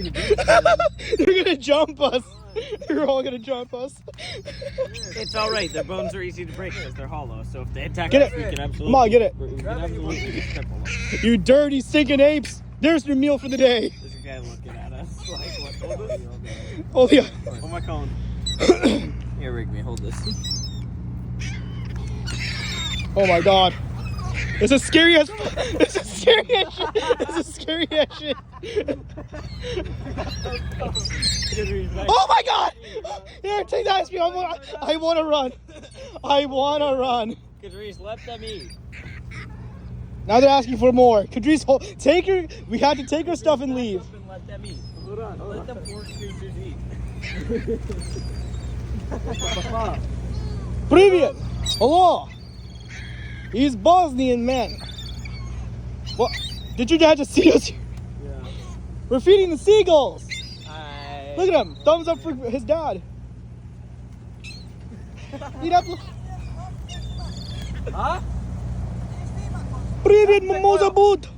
easy to break. They're gonna jump us. They're all gonna jump us. It's all right. Their bones are easy to break because they're hollow. So if they attack Get us, it. we can absolutely. Come on, get it. We can absolutely strip them. You dirty, stinking apes. There's your meal for the day. There's a guy looking at us. Like, what? Hold this. Oh, yeah. What am I calling? Here, Rigby, hold this. Oh my god. This is scary as This is scary as shit. This is scary as shit. Oh my god! Here, take that ice cream. I wanna run. I wanna run. Kadrice, let them eat. Now they're asking for more. Kadrice, take her. We had to take her stuff and leave. Let them eat. Hold on. Let them poor creatures eat. Привет! Hello! He's Bosnian, man. What? Did your dad just see us? Yeah. We're feeding the seagulls. Hi. Look at him. Thumbs up for his dad. Eat up. Huh? Привет, мамоза бут.